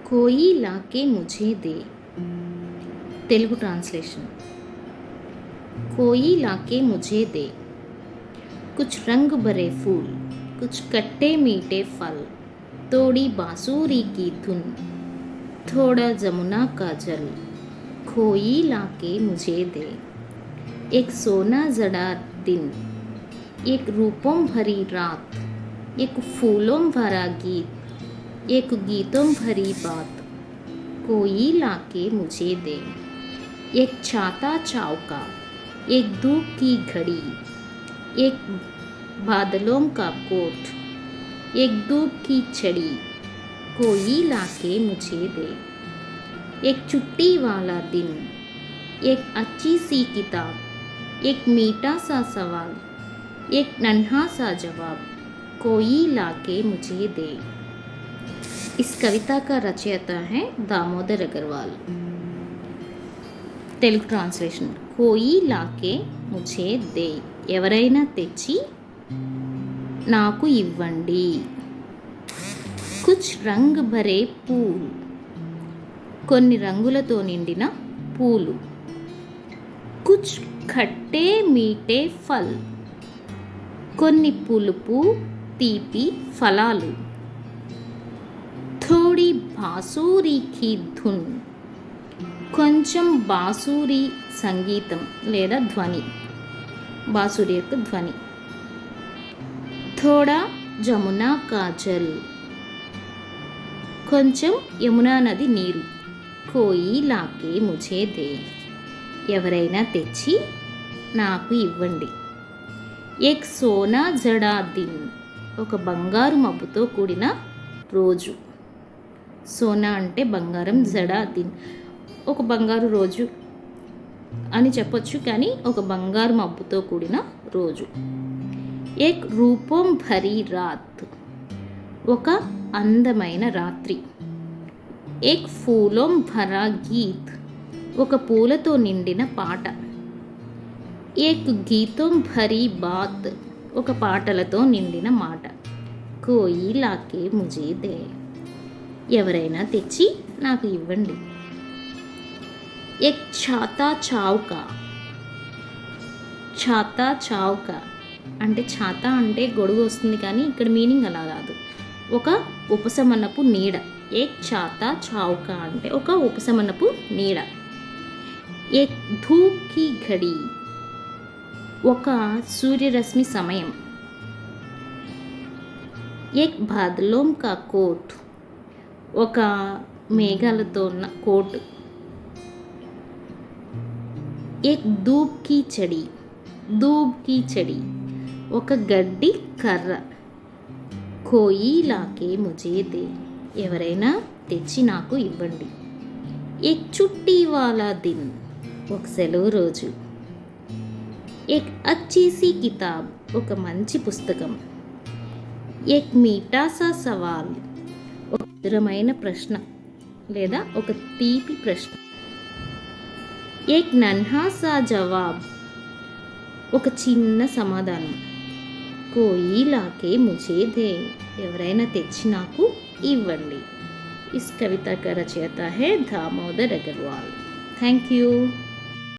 कोई लाके मुझे दे। तेलुगु ट्रांसलेशन। कोई लाके मुझे दे, कुछ रंग भरे फूल, कुछ खट्टे मीठे फल, थोड़ी बांसुरी की धुन, थोड़ा जमुना का जल, कोई लाके मुझे दे। एक सोना जड़ा दिन, एक रूपों भरी रात, एक फूलों भरा गीत, एक गीतों भरी बात, कोई लाके मुझे दे। एक छाता चौका, एक धूप की घड़ी, एक बादलों का कोट, एक धूप की छड़ी, कोई लाके मुझे दे। एक छुट्टी वाला दिन, एक अच्छी सी किताब, एक मीठा सा सवाल, एक नन्हा सा जवाब, कोई लाके मुझे दे। इस कविता का रचयिता है दामोदर अग्रवाल। తెలుగు ట్రాన్స్లేషన్। కోయి లాకే ముझे దే, ఎవరైనా తెచ్చి నాకు ఇవ్వండి। కుచ్ రంగ్ భరే పూల్, కొన్ని రంగులతో నిండిన పూలు। కుచ్ ఖట్టే మీఠే ఫల్, కొన్ని పులుపు తీపి ఫలాలు। థోడి బాంసూరీ కీ ధున్, కొంచెం బాంసూరీ సంగీతం లేదా ధ్వని, బాంసూరీ యొక్క ధ్వని। థోడా జమునా కా జల్, కొంచెం యమునా నది నీరు। కోయి లాకే ముझे దే, ఎవరైనా తెచ్చి నాకు ఇవ్వండి। ఏక్ సోనా జడా దిన్, ఒక బంగారు మబ్బుతో కూడిన రోజు। సోనా అంటే బంగారం, జడా దిన్ ఒక బంగారు రోజు అని చెప్పొచ్చు, కానీ ఒక బంగారు మబ్బుతో కూడిన రోజు। ఏక్ రూపం భరీ రాత్, ఒక అందమైన రాత్రి। ఏక్ ఫూలోం భరా గీత్, ఒక పూలతో నిండిన పాట। ఏక్ గీతం భరీ బాత్, ఒక పాటలతో నిండిన మాట। కోయి లాకే ముझे దే, ఎవరైనా తెచ్చి నాకు ఇవ్వండి। ఏక్ ఛాతా చౌకా, ఛాతా చౌకా అంటే ఛాతా అంటే గొడుగు వస్తుంది, కానీ ఇక్కడ మీనింగ్ అలా కాదు, ఒక ఉపశమనపు నీడ। ఏక్ ఛాతా చౌకా అంటే ఒక ఉపశమనపు నీడ। ఏక్ ధూప్ కీ ఘడి, ఒక సూర్యరశ్మి సమయం। ఏక్ బాదలోం కా కోట్, ఒక మేఘాలతో ఉన్న కోట్। ఏక్ ధూప్ కీ చడి, ధూప్ కీ చడి ఒక గడ్డి కర్ర। కోయి లాకే ముझे దే, ఎవరైనా తెచ్చి నాకు ఇవ్వండి। ఏక్ చుట్టి వాలా దిన్, ఒక సెలవు రోజు। ఏక్ అచ్చీ సీ కితాబ్, ఒక మంచి పుస్తకం। ఏక్ మీఠా సా సవాల్, ఒక మధురమైన ప్రశ్న లేదా ఒక తీపి ప్రశ్న। ఏక్ నన్హా సా జవాబ్, ఒక చిన్న సమాధానం। కోయి లాకే ముझे దే, ఎవరైనా తెచ్చి నాకు ఇవ్వండి। इस कविता का रचयिता है दामोदर अग्रवाल। Thank you.